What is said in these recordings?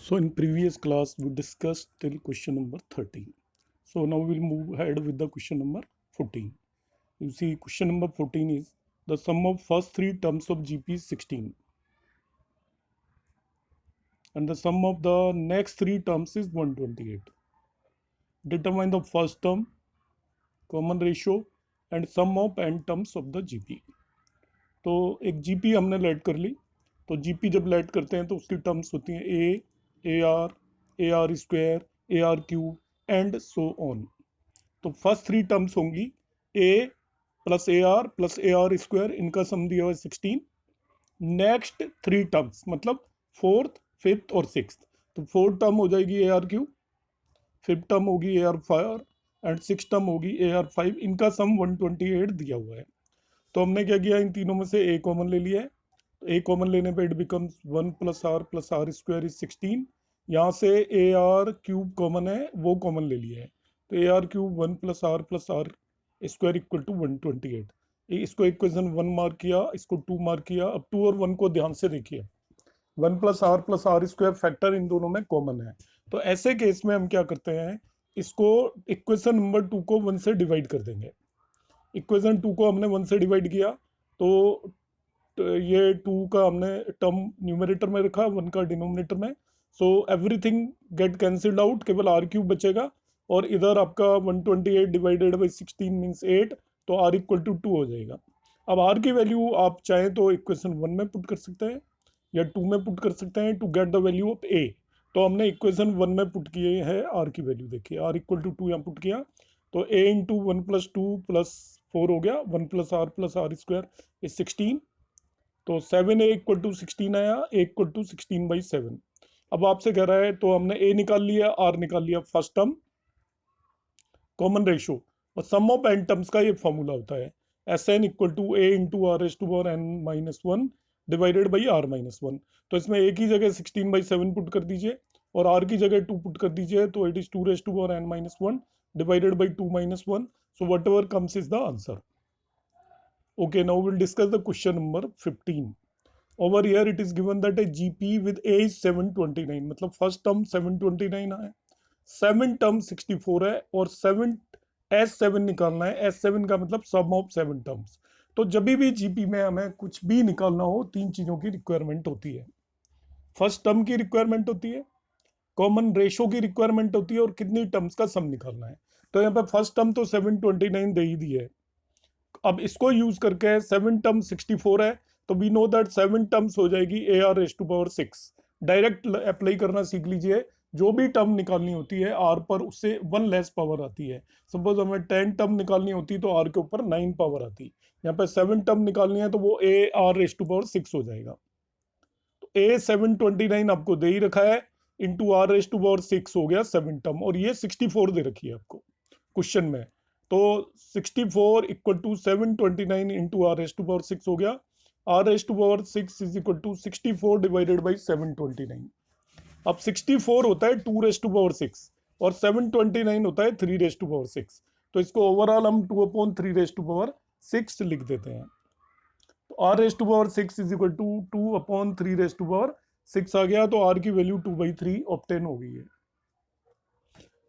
So in previous class we discussed till question number 13. So now we'll move ahead with the question number 14. You see question number 14 is the sum of first three terms of GP is 16 and the sum of the next three terms is 128. Determine the first term, common ratio and sum of n terms of the GP. तो एक GP हमने late कर ली, तो GP जब late करते हैं तो उसकी टर्म्स होती हैं a are square, a are cube and so on. तो फर्स्ट थ्री टर्म्स होंगी a plus a are square, इनका सम दिया हुआ है 16। नेक्स्ट थ्री टर्म्स मतलब फोर्थ, फिफ्थ और सिक्स, तो फोर्थ टर्म हो जाएगी a r cube, fifth term होगी a r five and six term होगी ए आर फाइव। इनका सम 128 दिया हुआ है। तो हमने क्या किया, इन तीनों में से ए कॉमन ले लिया है। तो ए कॉमन लेने पे it becomes 1 plus r square is 16। यहाँ से ए आर क्यूब कॉमन है, वो कॉमन ले लिया है। तो a are cube 1 plus r square equal to 128। इसको इक्वेशन 1 मार्क किया, इसको 2 मार्क किया। अब 2 और 1 को ध्यान से देखिए, 1 प्लस आर स्क्वायर फैक्टर इन दोनों में कॉमन है। तो ऐसे केस में हम क्या करते हैं, इसको इक्वेशन नंबर 2 को 1 से डिवाइड कर देंगे। इक्वेशन 2 को हमने 1 से डिवाइड किया तो ये 2 का हमने टर्म न्यूमरेटर में रखा, 1 का डिनोमिनेटर में। So everything gate cancelled out, केवल आर क्यूब बचेगा। और इधर आपका 128 डिवाइडेड बाई 16 मीन्स 8, तो आर इक्वल टू 2 हो जाएगा। अब आर की वैल्यू आप चाहें तो इक्वेशन 1 में पुट कर सकते हैं या 2 में पुट कर सकते हैं to get the value of a. तो हमने इक्वेशन 1 में पुट किए हैं आर की वैल्यू, देखिए आर इक्वल टू 2 यहाँ पुट किया, तो ए इंटू 1 प्लस 2 प्लस 4 हो गया, 1 प्लस आर स्क्वायर इज 16। तो 7 ए इक्वल टू 16 आया, ए इक्वल टू 16/7। अब आपसे कह रहा है, तो हमने ए निकाल लिया, आर निकाल लिया, फर्स्ट टर्म कॉमन रेशियो और सम ऑफ एन टर्म्स का ये फॉर्मूला होता है S n equal to a into r S to power n minus one divided by r minus one. तो इसमें ए की जगह 16/7 पुट कर दीजिए और आर की जगह 2 पुट कर दीजिए, तो it is 2 raise to power n minus one divided by 2 minus 1. So whatever comes is the answer. Okay, now we'll discuss the question number 15. Over here it is given that a GP with A is 729, मतलब first term 729 है, seven term 64 है और S7 निकालना है। S7 का मतलब सम of 7 terms. तो जब भी जीपी में हमें कुछ भी निकालना हो, तीन चीजों की रिक्वायरमेंट होती है। फर्स्ट टर्म की रिक्वायरमेंट होती है, कॉमन रेशो की रिक्वायरमेंट होती है और कितनी टर्म्स का सम निकालना है। तो यहाँ पे फर्स्ट टर्म तो 729 दे ही दी है। अब इसको यूज करके 7 टर्म 64 है, तो वी नो दैट 7 टर्म्स हो जाएगी a r raise to power 6। Direct apply करना सीख लीजिए, जो भी टर्म निकालनी होती है आर पर, उससे 1 लेस पावर आती है। सपोज हमें 10 टर्म निकालनी होती तो आर के ऊपर 9 पावर आती। यहाँ पे 7 टर्म निकालनी है तो वो a r raise to power 6 हो जाएगा। तो ए 729 आपको दे ही रखा है, into are raise to power 6 हो गया 7 टर्म, और ये 64 दे रखी है आपको क्वेश्चन में। तो 64 equal to 729 into are raise to power 6 हो गया। R raise to power 6 is equal to 64 divided by 729। अब 64 होता है 2 रेस टू पावर 6 और 729 होता है 3 रेस टू पावर 6। तो इसको ओवरऑल हम 2/3 रेस टू पावर 6 लिख देते हैं। तो r raise to power 6 is equal to 2/3 raise to power 6 आ गया, तो आर की वैल्यू 2/3 ऑब्टेन हो गई है।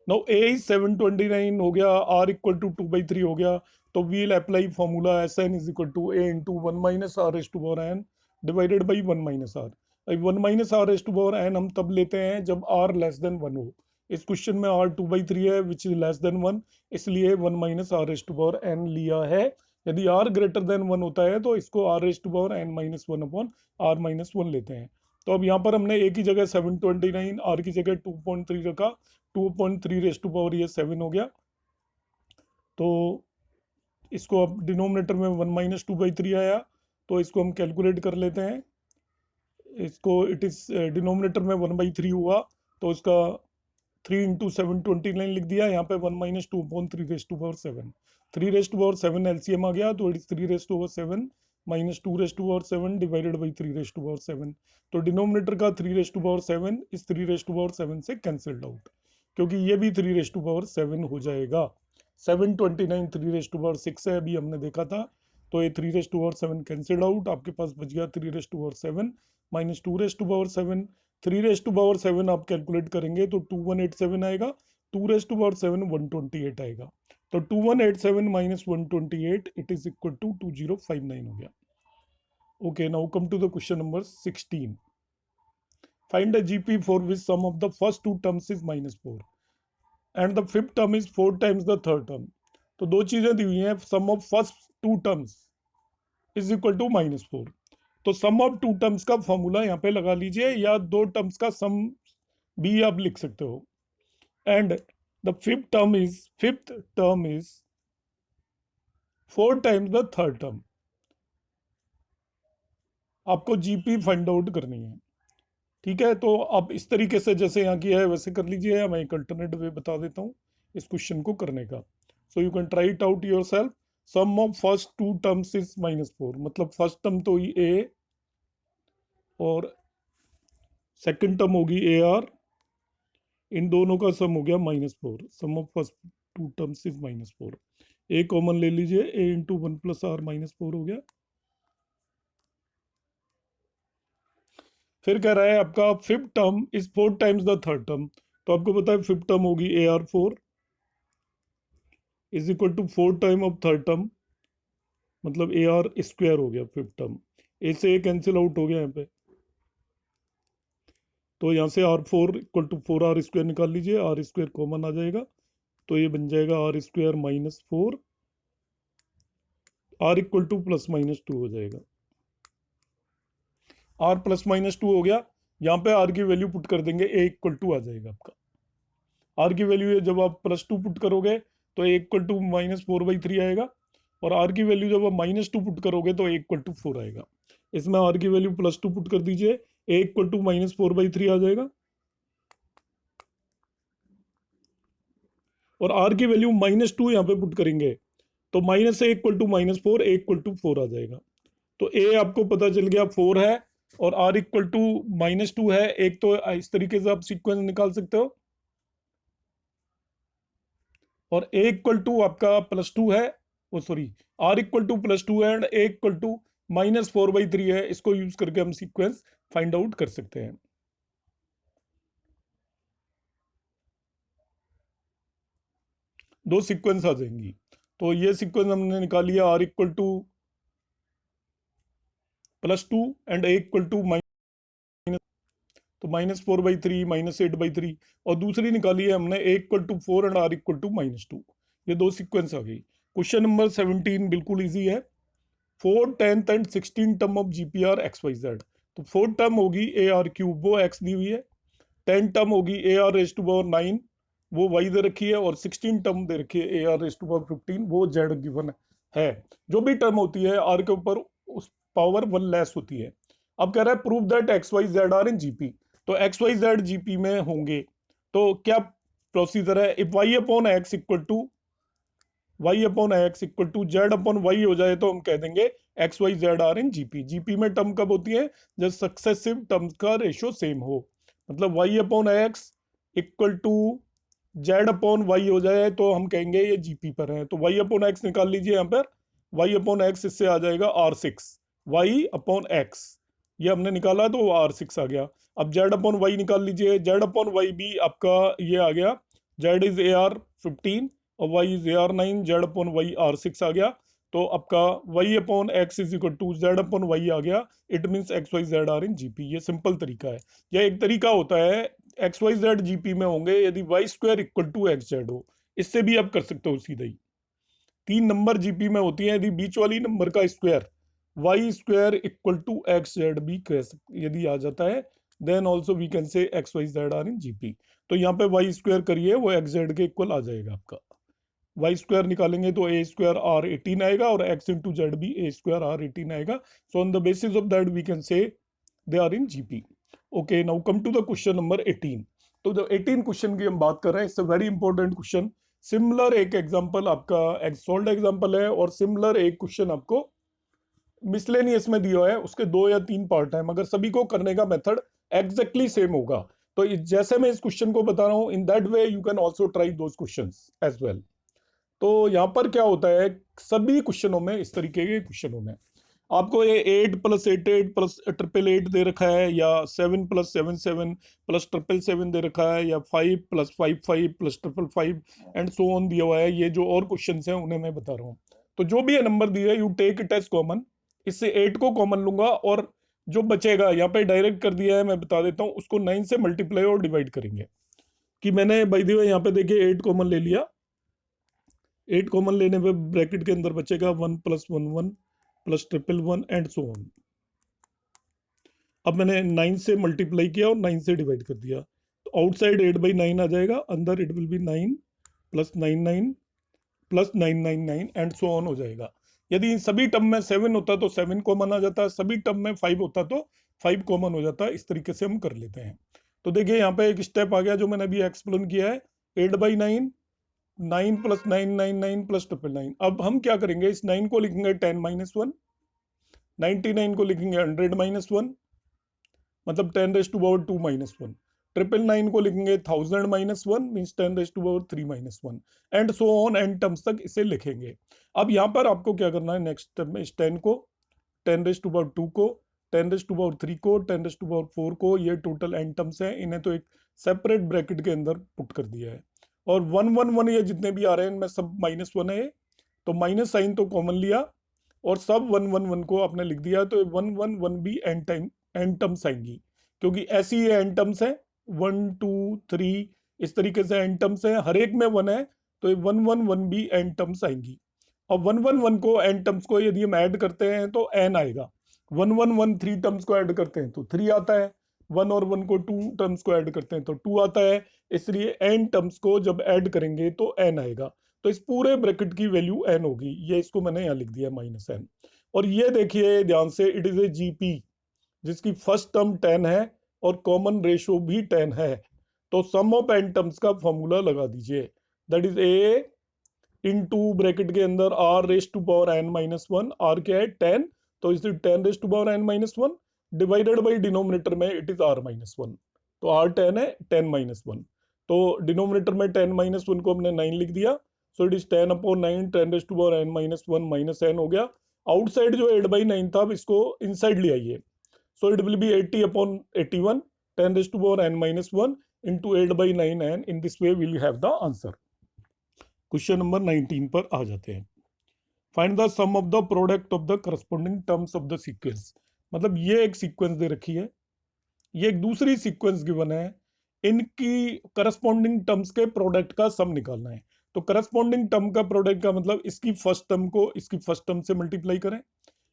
नाउ ए इज 729 हो गया, आर इक्वल टू 2/3 हो गया, तो we'll apply formula S n is equal to a into 1 minus r raise to power n divided by 1 minus r. 1 minus r raise to power n हम तब लेते हैं जब आर लेस देन 1 हो। इस क्वेश्चन में आर 2/3 है which is less than 1, इसलिए 1 minus r raise to power n लिया है। यदि आर ग्रेटर देन 1 होता है तो इसको r raise to power n minus 1 upon r minus 1 लेते हैं। तो अब यहाँ पर हमने ए की जगह 729, आर की जगह 2.3 रखा, 2/3 रेस टू पावर ये 7 हो गया। तो इसको अब डिनोमिनेटर में 1 माइनस 2/3 आया, तो इसको हम कैलकुलेट कर लेते हैं। इसको इट इज डिनोमिनेटर में 1/3 हुआ, तो इसका 3 इंटू 729 लिख दिया। यहाँ पे 1 minus 2/3 raise to power 7, 3 raise to power 7 LCM आ गया, तो it is 3 raise to power 7 minus 2 raise to power 7 divided by 3 raise to power 7। तो डिनोमिनेटर का 3 रेस टू पावर 7 इस 3 रेस टू पावर 7 से कैंसिल्ड आउट, क्योंकि ये भी 3 रेस टू पावर 7 हो जाएगा। 729 3 रेस टू पावर 6 है, अभी हमने देखा था। तो ये 3 raise to power 7 cancelled out, आपके पास बच गया 3 raise to power 7 minus 2 raise to power 7। 3 raise to power 7 आप कैलकुलेट करेंगे तो 2187 आएगा, 2 रेज टू पावर 7 128 आएगा। तो 2187 minus 128 it is equal to 2059 हो गया। Okay, now come to the question number 16। Find the GP for which sum of the first two terms is -4 and the fifth term is 4 times the third term. तो दो चीजें दी हुई हैं, sum of first two terms is equal to -4। तो sum of two terms का formula यहाँ पे लगा लीजिए, या दो टर्म्स का सम भी आप लिख सकते हो। And the fifth term is 4 times the third term. आपको जीपी फाइंड आउट करनी है, ठीक है। तो आप इस तरीके से जैसे यहाँ किया है वैसे कर लीजिए, मैं एक अल्टरनेट वे बता देता हूँ इस क्वेश्चन को करने का। So you can try it out yourself. Sum of first two terms is -4, मतलब फर्स्ट टर्म तो ए और सेकंड टर्म होगी ए आर, इन दोनों का सम हो गया -4। Sum of first two terms is -4। A common ले लीजिए, ए इंटू 1 प्लस आर -4 हो गया। फिर कह रहा है आपका fifth term is 4 times the third term. तो आपको पता है फिफ्थ टर्म होगी a r 4 is equal to 4 time of third term, मतलब ए आर स्क्वायर हो गया फिफ्थ टर्म। ए से ए कैंसिल आउट हो गया यहाँ पे, तो यहाँ से R4 equal to 4 are square निकाल लीजिए, आर स्क्वायर कॉमन आ जाएगा, तो ये बन जाएगा r square -4, r equal to +-2 हो जाएगा। आर +-2 हो गया, यहाँ पे आर की वैल्यू पुट कर देंगे, ए इक्वल टू आ जाएगा आपका। आर की वैल्यू है जब आप +2 पुट करोगे तो ए इक्वल टू -4/3 आएगा, और आर की वैल्यू जब आप -2 पुट करोगे तो ए इक्वल टू 4 आएगा। इसमें आर की वैल्यू +2 पुट कर दीजिए, ए इक्वल टू -4/3 आ जाएगा, और आर की वैल्यू -2 यहाँ पे पुट करेंगे तो -a equal to -4, a equal to 4 आ जाएगा। तो ए आपको पता चल गया 4 है, और आर इक्वल टू -2 है। एक तो इस तरीके से आप सीक्वेंस निकाल सकते हो, और ए इक्वल टू आपका +2 है, वो सॉरी आर इक्वल टू +2 है एंड ए इक्वल टू -4/3 है। इसको यूज करके हम सीक्वेंस फाइंड आउट कर सकते हैं। दो सीक्वेंस आ जाएंगी, तो ये सीक्वेंस हमने निकाली है, r equal to +2 and a equal to तो -4/3 -8/3, और दूसरी निकाली है हमने a equal to 4 and r equal to -2। ये दो सीक्वेंस आ गई। क्वेश्चन नंबर 17 बिल्कुल इजी है। 4, 10th and 16 term of GP are XYZ। तो 4 टर्म होगी ए आर क्यूब, वो एक्स दी हुई है। 10 टर्म होगी a r raise to power 9, वो वाई दे रखी है, और 16 टर्म दे रखी है a r raise to power 15, वो जेड गिवन है। जो भी टर्म होती है आर के ऊपर उस पावर 1 लेस होती है। अब कह रहा है prove that XYZ are in GP. तो XYZ जीपी में होंगे, तो क्या प्रोसीजर है? If y upon x equal to z upon y हो जाए तो हम कह देंगे XYZ are in GP. GP में टर्म कब होती है? जब सक्सेसिव टर्म्स का रेशियो सेम हो, मतलब y upon x equal to z upon y हो जाए तो हम कहेंगे ये जीपी पर है। तो y अपॉन एक्स निकाल लीजिए, यहाँ पर y अपॉन एक्स इससे आ जाएगा R6, y अपॉन एक्स ये हमने निकाला तो R6 आ गया। अब जेड अपॉन वाई निकाल लीजिए, जेड अपॉन वाई भी आपका ये आ गया, जेड इज AR15 और y is AR9, z upon y R6 आ गया। तो आपका y upon x is equal to z upon y आ गया। It means XYZ are in GP. ये सिंपल तरीका है। यह एक तरीका होता है XYZ जीपी में होंगे यदि y square equal to XZ हो। इससे भी आप कर सकते हो सीधा ही। 3 नंबर जीपी में होती है, यदि बीच वाली नंबर का square y square equal to XZ भी कह सकते, यदि आ जाता है then also we can say XYZ are in GP. तो यहाँ पे वाई स्क्वायर करिए, वो XZ के इक्वल आ जाएगा आपका। वाई स्क्वायर निकालेंगे तो ए स्क्वायर R18 आएगा, और एक्स इंटू जेड भी ए स्क्वायर R18 आएगा। So on the basis of that we can say they are in GP. Okay, now come to the question number 18। तो जो 18 क्वेश्चन की हम बात कर रहे हैं, it's a very important question. Similar एक एग्जांपल आपका सॉल्व्ड एग्जांपल है, और सिमिलर एक क्वेश्चन आपको मिसलेनियस में दिया है, उसके 2 या 3 पार्ट है, मगर सभी को करने का मेथड एग्जैक्टली सेम होगा। तो जैसे मैं इस क्वेश्चन को बता रहा हूं, in that way you can also try those questions as well. तो यहाँ पर क्या होता है, सभी क्वेश्चनों में इस तरीके के क्वेश्चन में आपको ये 8 प्लस 8 8 प्लस 888 दे रखा है, या 7 प्लस 7 7 प्लस 777 दे रखा है, या 5 plus 5 5 plus 555 and so on दिया हुआ है। ये जो और क्वेश्चन हैं उन्हें मैं बता रहा हूँ। तो जो भी ये नंबर दिया है, you take it as common. इससे 8 को कॉमन लूंगा, और जो बचेगा यहाँ पे डायरेक्ट कर दिया है, मैं बता देता हूँ, उसको 9 से मल्टीप्लाई और डिवाइड करेंगे। कि मैंने बाय द वे यहाँ पे देखिए 8 कॉमन ले लिया। 8 कॉमन लेने पे ब्रैकेट के अंदर बचेगा 1 plus 1 1 plus 111 and so on. अब मैंने 9 से मल्टीप्लाई किया और 9 से डिवाइड कर दिया, तो आउटसाइड 8/9 आ जाएगा, अंदर it will be 9 plus 99 plus 999 and so on हो जाएगा। यदि इन सभी टर्म में 7 होता तो 7 कॉमन आ जाता, सभी टर्म में 5 होता तो 5 कॉमन हो जाता। इस तरीके से हम कर लेते हैं। तो देखिए यहाँ पे एक स्टेप आ गया जो मैंने अभी एक्सप्लेन किया है, 8/9, 9 प्लस 999 प्लस 999। अब हम क्या करेंगे, इस 9 को लिखेंगे 10-1, 99 को लिखेंगे 100-1, मतलब 10⁻²-1, 999 को लिखेंगे 1000-1 means 10⁻³ and so on and terms तक इसे लिखेंगे। अब यहाँ पर आपको क्या करना है, नेक्स्ट स्टेप में इस 10 को, 10⁻² को, 10⁻³ को, 10⁻4 को, ये टोटल एन टर्म्स हैं, इन्हें तो एक सेपरेट ब्रैकेट के अंदर पुट कर दिया है। और 1 1 1 ये जितने भी आ रहे हैं इनमें सब -1 है, तो माइनस साइन तो कॉमन लिया और सब 1 1 1 को आपने लिख दिया, तो 1 1 1 भी एन टर्म्स आएंगी, क्योंकि ऐसी ये एन टर्म्स है 1 2 3 इस तरीके से एन टर्म्स है, हर एक में 1 है, तो 1 1 1 भी एन टर्म्स आएंगी। और 1 1 1 को एन टर्म्स को यदि हम ऐड करते हैं तो एन आएगा। 1 1 1 3 टर्म्स को ऐड करते हैं तो 3 आता है, 1 और 1 को 2 टर्म्स को ऐड करते हैं तो 2 आता है, इसलिए एन टर्म्स को जब ऐड करेंगे तो एन आएगा। तो इस पूरे ब्रैकेट की वैल्यू एन होगी, ये इसको मैंने यहाँ लिख दिया -n। और ये देखिए ध्यान से, इट इज ए जीपी जिसकी फर्स्ट टर्म 10 है और कॉमन रेशो भी 10 है, तो सम ऑफ एन टर्म्स का फॉर्मूला लगा दीजिए, that is a into bracket के अंदर r⁻n-1, r क्या है 10, तो इसे 10⁻n-1 डिवाइडेड बाई डिनोमिनेटर में इट इज r-1, तो r 10 है 10-1, तो डिनोमिनेटर में 10-1 को हमने 9 लिख दिया, so it is 10/9, 10⁻n-1 minus n हो गया। आउटसाइड जो 8/9 था, अब इसको इनसाइड ले आइए, so it will be 80/81, 10⁻n-1 into 8/9n। in this way we'll have the answer। Question number 19 पर आ जाते हैं। Find the sum of the product of the corresponding terms of the sequence. मतलब ये एक सीक्वेंस दे रखी है, ये एक दूसरी सीक्वेंस गिवन है, इनकी करस्पॉन्डिंग टर्म्स के प्रोडक्ट का सम निकालना है। तो करस्पॉन्डिंग टर्म का प्रोडक्ट का मतलब इसकी फर्स्ट टर्म को इसकी फर्स्ट टर्म से मल्टीप्लाई करें,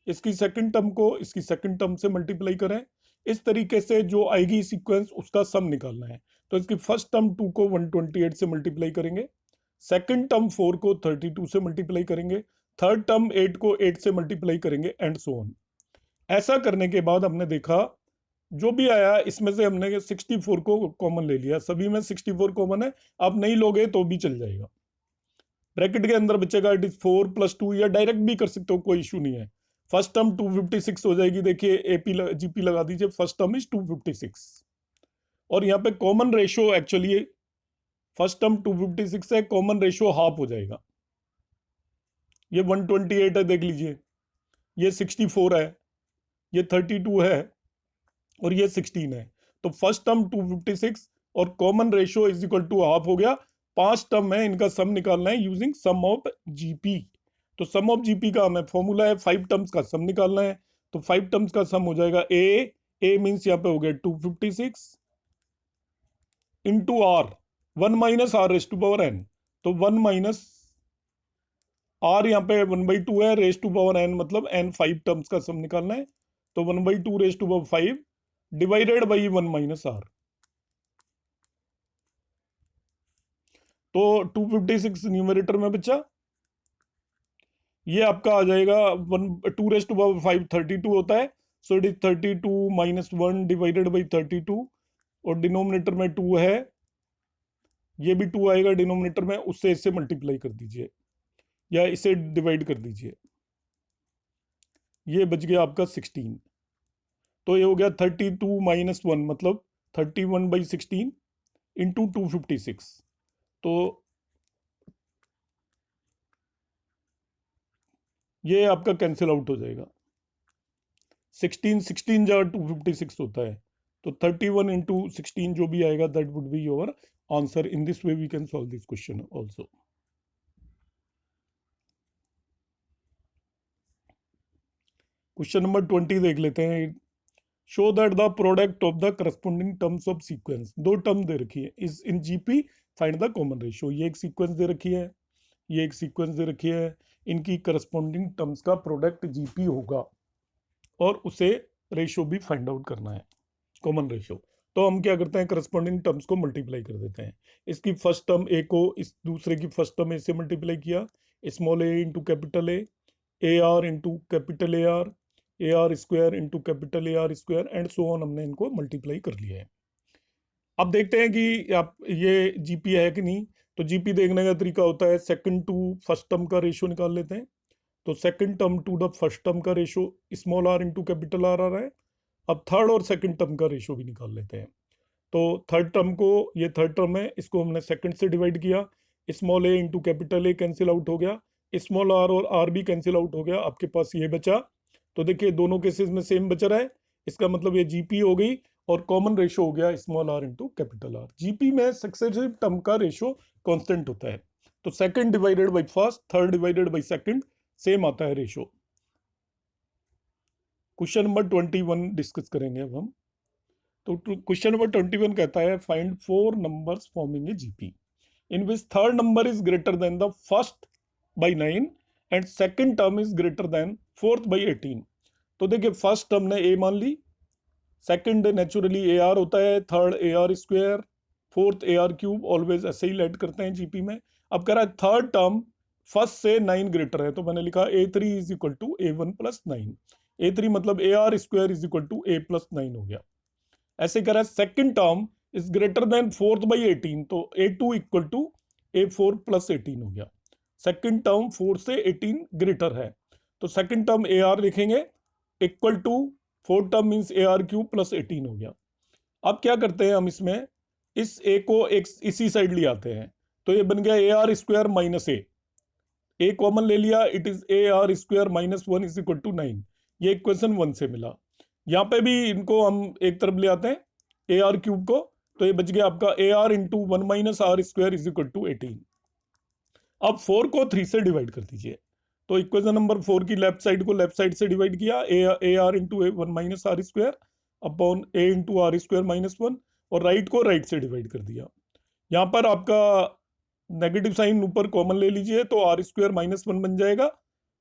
इसकी सेकंड टर्म को इसकी सेकंड टर्म से मल्टीप्लाई करें, इस तरीके से जो आएगी सीक्वेंस उसका सम निकालना है। तो इसकी फर्स्ट टर्म 2 को 128 से मल्टीप्लाई करेंगे, सेकंड टर्म 4 को 32 से मल्टीप्लाई करेंगे, थर्ड टर्म 8 को 8 से मल्टीप्लाई करेंगे एंड सो ऑन। ऐसा करने के बाद हमने देखा जो भी आया इसमें से हमने 64 को कॉमन ले लिया, सभी में 64 कॉमन है, आप नहीं लोगे तो भी चल जाएगा। ब्रैकेट के अंदर बचेगा इट इज 4 + 2, या डायरेक्ट भी कर सकते हो, कोई इशू नहीं है। फर्स्ट टर्म 256 हो जाएगी, देखिए एपी जीपी लगा दीजिए, फर्स्ट टर्म इज 256। और यहाँ पे common ratio actually first term 256 है, कॉमन रेशियो हाफ हो जाएगा, ये 128 है देख लीजिए, ये 64 है, ये 32 है और ये 16 है, तो फर्स्ट टर्म 256 और common ratio is equal to half हो गया। 5 टर्म है, इनका सम निकालना है यूजिंग सम ऑफ जीपी। तो सम ऑफ जीपी का हमें फॉर्मूला है 5 टर्म्स का सम निकालना है, तो 5 टर्म्स का सम हो जाएगा ए मीन्स यहाँ पे हो गया 256 इंटू आर 1 - r⁻n, तो 1 - r यहाँ पे 1/2 है, r⁻n मतलब n 5 टर्म्स का सम निकालना है, तो 1/2 5 डिवाइडेड बाई 1 - r, तो 256 न्यूमरेटर में बचा, ये आपका आ जाएगा 2⁵ 32 होता है, so it is 32 - 1 divided by 32, और डिनोमिनेटर में 2 है, ये भी 2 आएगा डिनोमिनेटर में, उससे इससे मल्टीप्लाई कर दीजिए या इसे डिवाइड कर दीजिए, ये बच गया आपका 16। तो ये हो गया 32 - 1 मतलब 31/16 इंटू 256, तो ये आपका कैंसिल आउट हो जाएगा, 16 जा 256 होता है, तो 31 इंटू 16 जो भी आएगा that would be your answer. In this way we can solve this question also. Question number 20 देख लेते हैं. Show that the product of the corresponding terms of sequence. दो टर्म दे रखी है is in GP. Find the common ratio. ये एक sequence दे रखी है, ये एक सीक्वेंस दे रखी है. इनकी करस्पॉन्डिंग टर्म्स का प्रोडक्ट जीपी होगा और उसे रेशियो भी फाइंड आउट करना है, कॉमन रेशियो. तो हम क्या करते हैं, करस्पॉन्डिंग टर्म्स को मल्टीप्लाई कर देते हैं. इसकी फर्स्ट टर्म ए को इस दूसरे की फर्स्ट टर्म ए से मल्टीप्लाई किया. Small A into capital A R into capital A R square into capital A R square and so on. हमने इनको मल्टीप्लाई कर लिया है. अब देखते हैं कि आप ये जीपी है कि नहीं. तो जीपी देखने का तरीका होता है सेकंड टू फर्स्ट टर्म का रेशियो निकाल लेते हैं. तो second term to the first term का ratio small are into capital r आ रहा है. अब थर्ड और सेकंड टर्म का रेशियो भी निकाल लेते हैं. तो थर्ड टर्म को, ये थर्ड टर्म है, इसको हमने सेकंड से डिवाइड किया. Small A into capital A cancel out हो गया, स्मॉल आर और आर भी कैंसिल आउट हो गया. आपके पास ये बचा. तो देखिए दोनों केसेस में सेम बच रहा है. इसका मतलब ये जीपी हो गई और कॉमन रेशियो हो गया small are into capital R. GP में सक्सेसिव टर्म का रेशियो कांस्टेंट होता है. तो second divided by first, third divided by second, same आता है रेशियो. क्वेश्चन नंबर 21 डिस्कस करेंगे अब हम. तो क्वेश्चन नंबर 21 कहता है find 4 numbers forming a GP in which third number is greater then the first by 9 and second term is greater than fourth by 18. तो देखिए फर्स्ट टर्म ने ए मान ली, सेकंड नेचुरली ए आर होता है, third A R square, fourth A R cube. Always ऐसे ही late करते हैं GP में. अब कह रहा है थर्ड टर्म फर्स्ट से 9 ग्रेटर है, तो मैंने लिखा A3 is equal to A1 plus 9. A3 मतलब A R square is equal to A plus 9 हो गया. ऐसे कह रहा है second term is greater than fourth by 18, तो A2 equal to A4 plus 18 हो गया. सेकंड टर्म 4 से 18 ग्रेटर है, तो सेकंड टर्म ए आर लिखेंगे equal to fourth term means A are cube plus 18 हो गया. अब क्या करते हैं हम इसमें, इस ए को एक इसी साइड ले आते हैं. तो ये बन गया A are square minus A common ले लिया, it is A are square minus 1 is equal to 9. ये इक्वेशन 1 से मिला. यहाँ पे भी इनको हम एक तरफ ले आते हैं ए आर क्यूब को, तो ये बच गया आपका A R into 1 minus R square is equal to 18. अब 4 को 3 से डिवाइड कर दीजिए. तो इक्वेशन नंबर 4 की लेफ्ट साइड को लेफ्ट साइड से डिवाइड किया, A R into 1 minus R square upon A into R square minus 1, और राइट को राइट से डिवाइड कर दिया. यहाँ पर आपका नेगेटिव साइन ऊपर कॉमन ले लीजिए, तो आर स्क्वायर माइनस 1 बन जाएगा.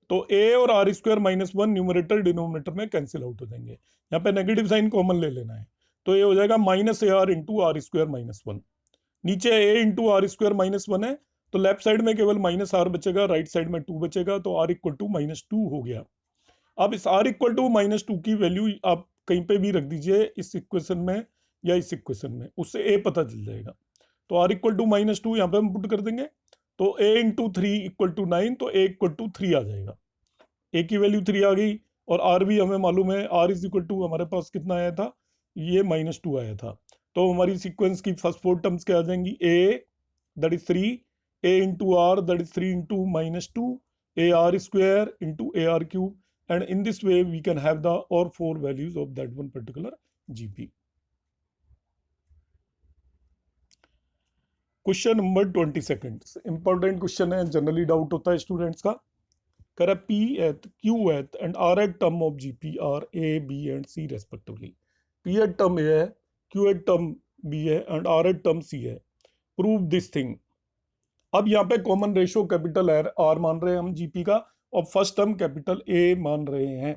तो ए और R square minus 1 numerator denominator में कैंसिल आउट हो जाएंगे. यहाँ पे नेगेटिव साइन कॉमन ले लेना है, तो ये हो जाएगा minus A R into R square minus 1. नीचे A into R square minus 1 है, तो लेफ्ट साइड में केवल माइनस आर बचेगा, राइट साइड में 2 बचेगा, तो आर इक्वल टू माइनस 2 हो गया. अब इस आर इक्वल टू माइनस 2 की वैल्यू आप कहीं पे भी रख दीजिए, इस इक्वेशन में या इस इक्वेशन में, उससे ए पता चल जाएगा. तो आर इक्वल टू माइनस 2 यहाँ पे हम पुट कर देंगे. तो ए इंटू 3 इक्वल टू 9, तो ए इक्वल टू 3 आ जाएगा. ए की वैल्यू 3 आ गई, और आर भी हमें मालूम है, आर इज इक्वल टू हमारे पास कितना आया था, ये माइनस 2 आया था. तो हमारी सीक्वेंस की फर्स्ट 4 टर्म्स क्या आ जाएंगी, ए that is 3, a into r that is 3 into minus 2, a r square into a r cube, and in this way we can have the or 4 values of that one particular GP. Question number 22 important question है, generally doubt होता है students का. कर P th Q th and R th term of GP are A B and C respectively. P th term A है, Q th term B है and R th term C है. Prove this thing. अब यहाँ पे common ratio capital R मान रहे हैं हम जीपी का, और फर्स्ट टर्म कैपिटल ए मान रहे हैं.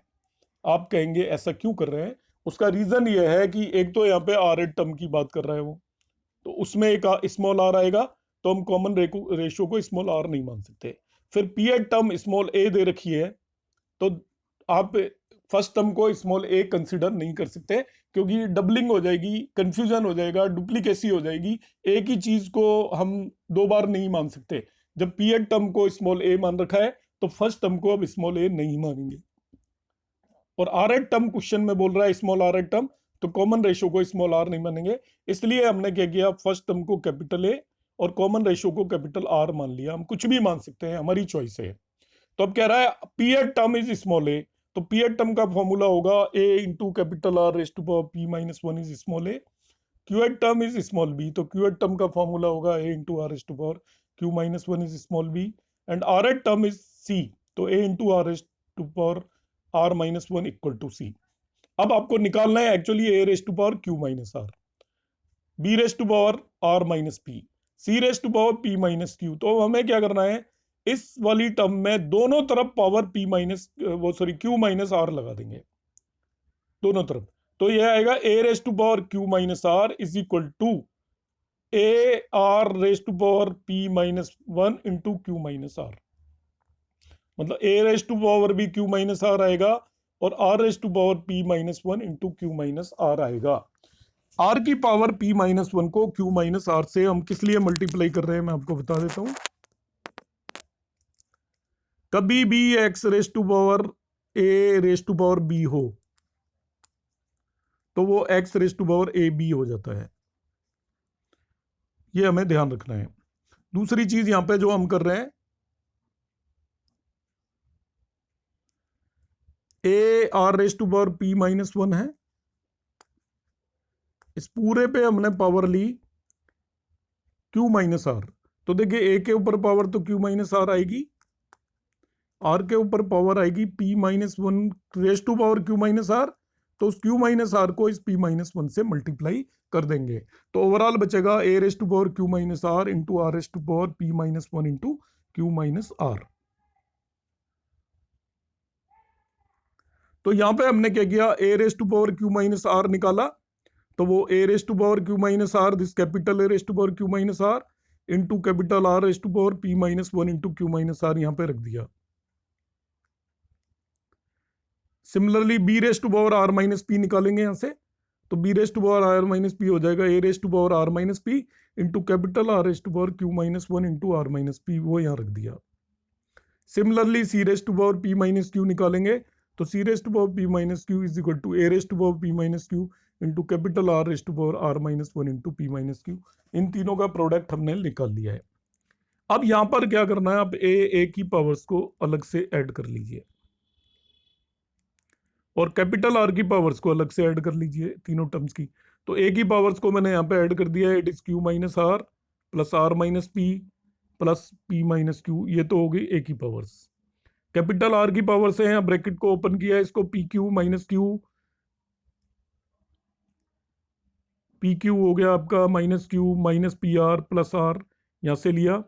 आप कहेंगे ऐसा क्यों कर रहे हैं. उसका रीजन ये है कि एक तो यहाँ पे आर एड टर्म की बात कर रहा है वो, तो उसमें एक स्मॉल आर आएगा, तो हम कॉमन रेशियो को स्मॉल आर नहीं मान सकते. फिर पी एड टर्म स्मॉल ए दे रखी है, तो आप फर्स्ट टर्म को स्मॉल ए कंसिडर नहीं कर सकते, क्योंकि डबलिंग हो जाएगी, कंफ्यूजन हो जाएगा, डुप्लीकेसी हो जाएगी. एक ही चीज को हम 2 बार नहीं मान सकते. जब पी एड टर्म को स्मॉल ए मान रखा है, तो फर्स्ट टर्म को अब स्मॉल ए नहीं मानेंगे. और आर एड टर्म क्वेश्चन में बोल रहा है स्मॉल आर एड टर्म, तो कॉमन रेशियो को स्मॉल आर नहीं मानेंगे. इसलिए हमने क्या किया, फर्स्ट टर्म को कैपिटल ए और कॉमन रेशियो को कैपिटल आर मान लिया. हम कुछ भी मान सकते हैं, हमारी चॉइस है. तो अब कह रहा है pth term is small a, तो pth टर्म का फॉर्मूला होगा a into capital R raise to power p minus 1 is small a, qth term is small b, तो qth टर्म का फॉर्मूला होगा a into R raise to power q minus 1 is small b, and rth term is c, तो a into R raise to power R minus 1 equal to c। अब आपको निकालना है actually a raise to power q minus r, b raise to power r minus p, c raise to power p minus q। तो हमें क्या करना है, इस वाली टर्म में दोनों तरफ power p minus q minus r लगा देंगे दोनों तरफ, तो ये आएगा a raise to power q minus r is equal to a r raise to power p minus 1 into q minus r, मतलब a रेज टू पावर भी q minus r आएगा और r raise to power p minus 1 into q minus r आएगा। r की power p minus 1 को q minus r से हम किस लिए मल्टीप्लाई कर रहे हैं मैं आपको बता देता हूं। कभी भी x raise to power a raise to power b हो तो वो x raise to power a b हो जाता है, ये हमें ध्यान रखना है। दूसरी चीज यहां पे जो हम कर रहे हैं, a r raise to power p minus 1 है, इस पूरे पे हमने पावर ली q माइनस r, तो देखिए a के ऊपर पावर तो q माइनस r आएगी, r के ऊपर पावर आएगी p minus 1 raise to power q minus r, तो उस q माइनस r को इस p माइनस 1 से मल्टीप्लाई कर देंगे, तो ओवरऑल बचेगा a raise to power q minus r into r raise to power p minus 1 into q minus r। तो यहां पे हमने क्या किया, a raise to power q minus r निकाला, तो वो a raise to power q minus r this capital a raise to power q minus r into capital r raise to power p minus 1 into q minus r यहां पे रख दिया। Similarly b raise to power r minus p निकालेंगे यहां से, तो b raise to power r minus p हो जाएगा a raise to power r minus p into capital R raise to power q minus 1 into r minus p, वो यहां रख दिया। Similarly c raise to power p minus q निकालेंगे, तो c raise to power p minus q is equal to a raise to power p minus q into capital R raise to power r minus 1 into p minus q। इन तीनों का product हमने निकाल लिया है। अब यहां पर क्या करना है, आप a की पावर्स को अलग से ऐड कर लीजिए और कैपिटल R की पावर्स को अलग से ऐड कर लीजिए तीनों टर्म्स की। तो a की पावर्स को मैंने यहाँ पे ऐड कर दिया है, it is q minus r plus r minus p plus p minus q, ये तो हो गई a की पावर्स। कैपिटल R की पावर से यहाँ ब्रैकेट को ओपन किया है, इसको P Q minus Q, P Q हो गया आपका minus Q minus P R plus R, यहाँ से लिया।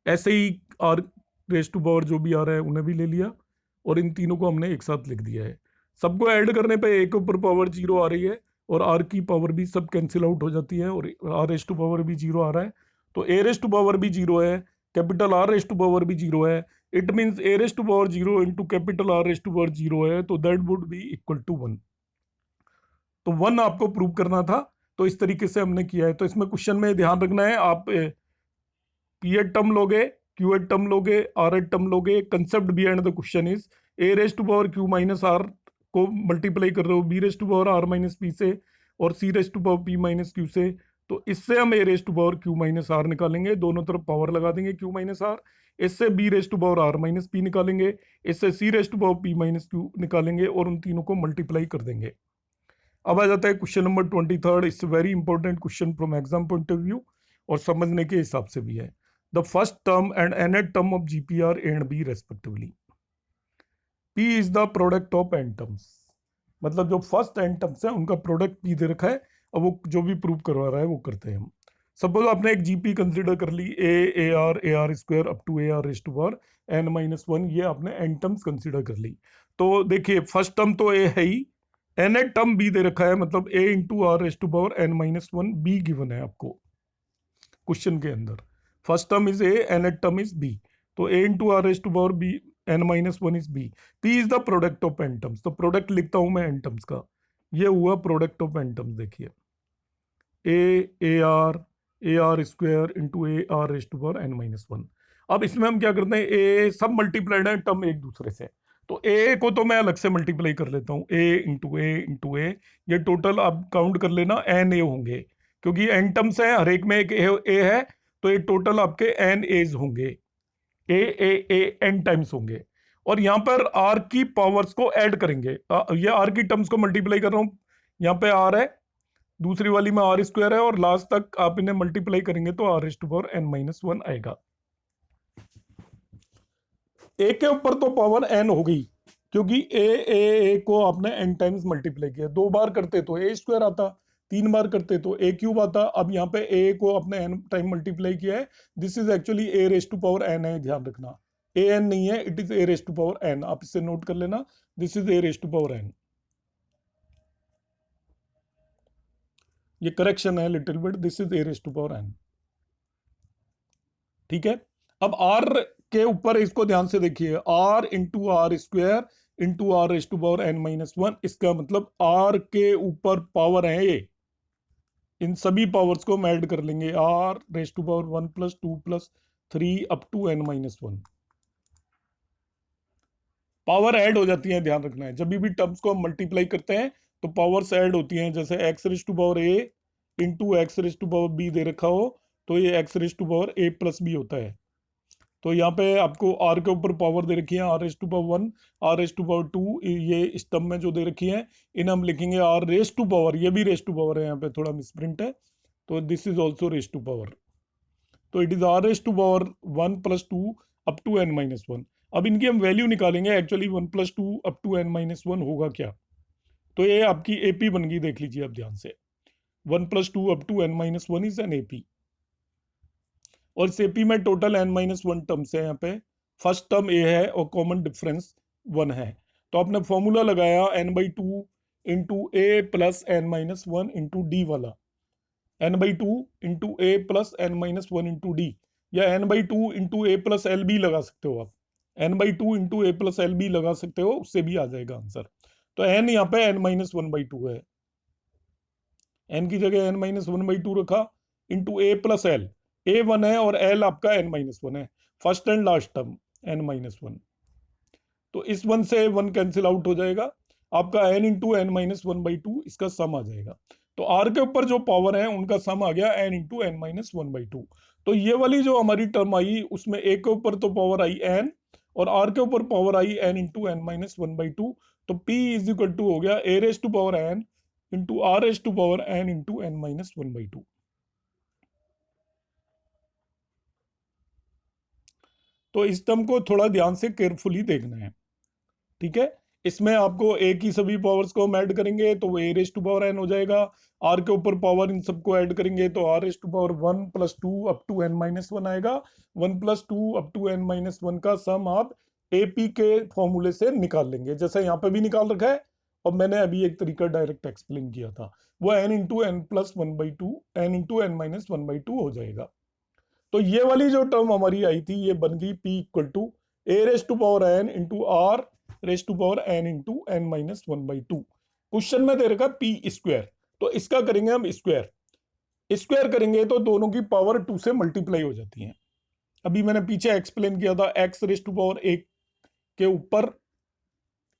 ऐसे ही आर रेज टू पावर जो भी आ रहा है उन्हें भी ले लिया और इन तीनों को हमने एक साथ लिख दिया है। सबको ऐड करने पे ए के ऊपर पावर 0 आ रही है और आर की पावर भी सब कैंसिल आउट हो जाती है और आर रेज टू पावर भी 0 आ रहा है, तो ए रेज टू पावर भी 0 है, capital R raise to power भी 0 है। It means A raise to power 0 into capital R raise to power 0 है, तो that would be equal to 1। तो 1 आपको प्रूव करना था, तो इस तरीके से हमने किया है। तो इसमें क्वेश्चन में ध्यान रखना है, आप पी एड टर्म लोगे, क्यू एड टर्म लोगे, आर एड टर्म लोगे। Concept behind the question is a raise to power q minus r को मल्टीप्लाई कर रहे हो b raise to power r minus p से और c raise to power p minus q से, तो इससे हम a raise to power q minus r निकालेंगे, दोनों तरफ पावर लगा देंगे क्यू माइनस आर। इससे B raise to power r minus p निकालेंगे, इससे c raise to power p minus q निकालेंगे और उन तीनों को मल्टीप्लाई कर देंगे। अब आ जाता है question number 23। It's very important question from exam point of view और समझने के हिसाब से भी है। The first term and nth term of GP are A and B respectively, P is the product of n terms, मतलब जो फर्स्ट एन टर्म्स है उनका प्रोडक्ट P दे रखा है। अब वो जो भी प्रूव करवा रहा है वो करते हैं हम। सपोज आपने एक जीपी कंसिडर कर ली a are square up to a r raise to power n minus 1, ये आपने एन टर्म्स कंसिडर कर ली। तो देखिए फर्स्ट टर्म तो ए है ही, nth टर्म बी दे रखा है, मतलब a into are raise to power n minus 1 B given है आपको क्वेश्चन के अंदर। First term is a, nth term is b, तो a into are raise to power b n minus 1 is b। p is the product of n terms, तो product लिखता हूं मैं n terms का, ये हुआ प्रोडक्ट ऑफ n टर्म्स। देखिए a are square into a r raise to power n minus 1। अब इसमें हम क्या करते हैं, ए सब मल्टीप्लाइड है टर्म एक दूसरे से, तो ए को तो मैं अलग से मल्टीप्लाई कर लेता हूँ, ए इंटू ए इंटू ए, ये टोटल आप काउंट कर लेना एन ए होंगे, क्योंकि एन टर्म्स है, हर एक में एक ए है, तो ये टोटल आपके एन एज होंगे, ए एन टाइम्स होंगे। और यहाँ पर आर की पावर्स को ऐड करेंगे। ये आर की टर्म्स को मल्टीप्लाई कर रहा हूँ, यहाँ पे आर है, दूसरी वाली में आर स्क्वायर है, और लास्ट तक आप इन्हें मल्टीप्लाई करेंगे तो R raise to power n minus 1 आएगा। ए के ऊपर तो पावर n हो गई, क्योंकि ए को आपने n टाइम्स मल्टीप्लाई किया। 2 बार करते तो ए स्क्वायर आता, 3 बार करते तो ए क्यूब आता। अब यहाँ पे ए को आपने n टाइम मल्टीप्लाई किया है, this is actually A raise to power n है, ध्यान रखना। ए एन नहीं है, it is A raise to power n, आप इसे नोट कर लेना, this is A raise to power n। ये करेक्शन है little bit, this is A raise to power n। ठीक है, अब आर के ऊपर इसको ध्यान से देखिए, R into R square into R raise to power n minus 1, इसका मतलब आर के ऊपर पावर है ये, इन सभी पावर्स को हम ऐड कर लेंगे, R raise to power 1 plus 2 plus 3 up to n minus 1। Power add हो जाती है, ध्यान रखना है, जब भी टर्म्स को हम मल्टीप्लाई करते हैं तो पावर्स ऐड होती हैं। जैसे x raise to power a into x raise to power b दे रखा हो, तो ये x raise to power a plus b होता है। तो यहाँ पे आपको आर के ऊपर पावर दे रखी है, R raise to power 1, R raise to power 2, ये इस टर्म में जो दे रखी है इन्हें हम लिखेंगे आर रेज़ टू पावर, ये भी रेज़ टू पावर है, यहाँ पे थोड़ा मिसप्रिंट है, तो this is also raise to power. तो it is r raise to power 1 plus 2 up to n minus 1। अब इनकी हम वैल्यू निकालेंगे, actually 1 plus 2 up to n minus 1 होगा क्या, तो ये आपकी एपी बन गई, देख लीजिए आप ध्यान से, 1 plus 2 up to n minus 1 is an AP. और इस एपी में टोटल n माइनस 1 टर्म्स है, यहाँ पे फर्स्ट टर्म ए है और कॉमन डिफरेंस 1 है, तो आपने फॉर्मूला लगाया n by 2 into A plus n minus 1 into D वाला, n by 2 into A plus n minus 1 into D, या n by 2 into A plus L B लगा सकते हो आप, n by 2 into A plus L B लगा सकते हो, उससे भी आ जाएगा आंसर। तो n यहाँ पे n माइनस 1 बाई 2 है, n की जगह n माइनस 1 बाई 2 रखा, इंटू ए प्लस एल, ए 1 है और एल आपका n माइनस 1 है, first and last term n minus 1, तो इस 1 से 1 कैंसिल आउट हो जाएगा, आपका n into n minus 1 by 2 इसका सम आ जाएगा। तो r के ऊपर जो पावर है उनका सम आ गया n into n minus 1 by 2। तो ये वाली जो हमारी टर्म आई उसमें a के ऊपर तो पावर आई n, और r के ऊपर पावर आई n into n minus 1 by 2, तो p इज इक्वल टू हो गया a raise to power n into are raise to power n into n minus 1 by 2। तो इस टर्म को थोड़ा ध्यान से केयरफुली देखना है, ठीक है। इसमें आपको ए की सभी पावर्स को हम ऐड करेंगे तो वो ए रेज टू पावर एन हो जाएगा, आर के ऊपर पावर इन सबको ऐड करेंगे तो R raise to power 1 plus 2 up to n minus 1 आएगा। 1 plus 2 up to n minus 1 का सम आप एपी के फॉर्मूले से निकाल लेंगे, जैसे यहाँ पे भी निकाल रखा है और मैंने अभी एक तरीका डायरेक्ट एक्सप्लेन किया था, वो n into n plus 1 by 2 n into n minus 1 by 2 हो जाएगा। तो ये वाली जो टर्म हमारी आई थी ये बन गई P equal to A raise to power n into are raise to power n into n minus 1 by 2। Question में दे रखा पी स्क्वायर, तो इसका करेंगे हम स्क्वायर, स्क्वायर करेंगे तो दोनों की पावर 2 से मल्टीप्लाई हो जाती है। अभी मैंने पीछे एक्सप्लेन किया था, एक्स रेज टू पावर 1 के ऊपर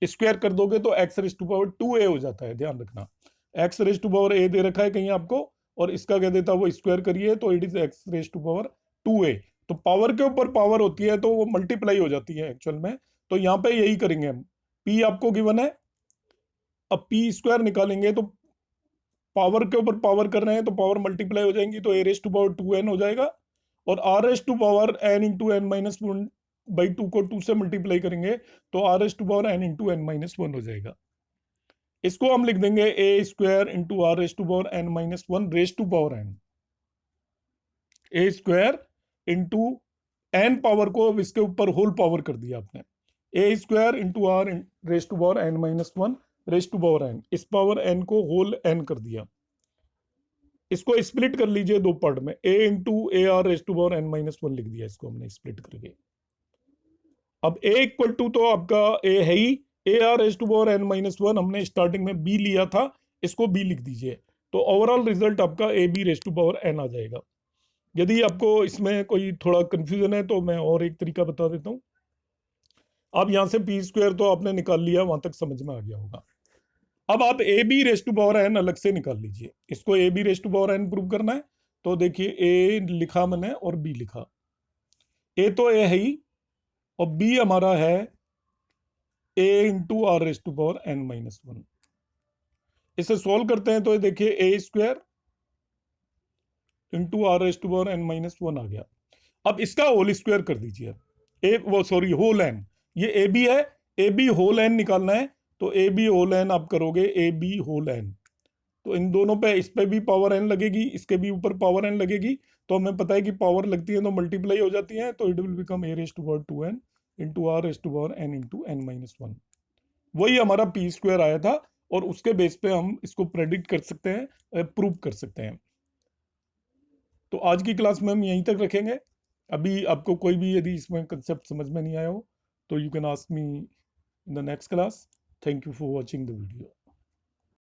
स्क्वायर कर दोगे तो x raise to power 2a हो जाता है, ध्यान रखना। X raise to power a दे रखा है कहीं आपको, और इसका क्या देता है वो स्क्वायर करिए तो it is X raise to power 2a। तो पावर के ऊपर पावर होती है तो वो मल्टीप्लाई हो जाती है एक्चुअल में, तो यहाँ पे यही करेंगे हम। p आपको गिवन है, अब p स्क्वायर निकालेंगे तो पावर के ऊपर पावर कर रहे हैं तो पावर मल्टीप्लाई हो जाएंगी, तो a raise to power 2n हो जाएगा, और r raise to power n into n minus 1 by 2 को 2 से मल्टीप्लाई करेंगे तो r raise to power n into n minus 1 हो जाएगा। इसको हम लिख देंगे a square into are raise to power n minus 1 raise to power n, a square into n power को अब इसके ऊपर होल पावर कर दिया आपने, a square into are raise to power n minus 1 raise to power n, इस power n को whole n कर दिया। इसको स्प्लिट कर लीजिए दो पार्ट में, a into a r raise to power n minus 1 लिख दिया इसको हमने स्प्लिट करके। अब a इक्वल टू तो आपका a है ही, a r raise to power n minus 1 हमने स्टार्टिंग में b लिया था, इसको b लिख दीजिए, तो ओवरऑल रिजल्ट आपका a b raise to power n आ जाएगा। यदि आपको इसमें कोई थोड़ा कंफ्यूजन है तो मैं और एक तरीका बता देता हूँ। अब यहाँ से पी स्क्वायर तो आपने निकाल लिया, वहां तक समझ में आ गया होगा। अब आप a b raise to power n अलग से निकाल लीजिए, इसको a b raise to power n prove करना है, तो देखिए ए लिखा मैंने और बी लिखा, ए तो ए है ही और बी हमारा है a into are raise to power n minus one. इसे सॉल्व करते हैं तो ये देखिए A square into are raise to power n minus one आ गया। अब इसका होल स्क्वायर कर दीजिए, ए वो सॉरी होल एन, ये ए बी है, ए बी होल एन निकालना है, तो ए बी होल एन आप करोगे ए बी होल एन, तो इन दोनों पे, इस पे भी पावर एन लगेगी, इसके भी ऊपर पावर एन लगेगी, तो हमें पता है कि पावर लगती है तो मल्टीप्लाई हो जाती है, तो it will become a raise to power two n into are raise to power n into n minus one. वही हमारा पी स्क्वायर आया था, और उसके बेस पे हम इसको प्रेडिक्ट कर सकते हैं, प्रूव कर सकते हैं। तो आज की क्लास में हम यहीं तक रखेंगे। अभी आपको कोई भी यदि इसमें कंसेप्ट समझ में नहीं आया हो तो you can ask me in the next class. Thank you for watching the video.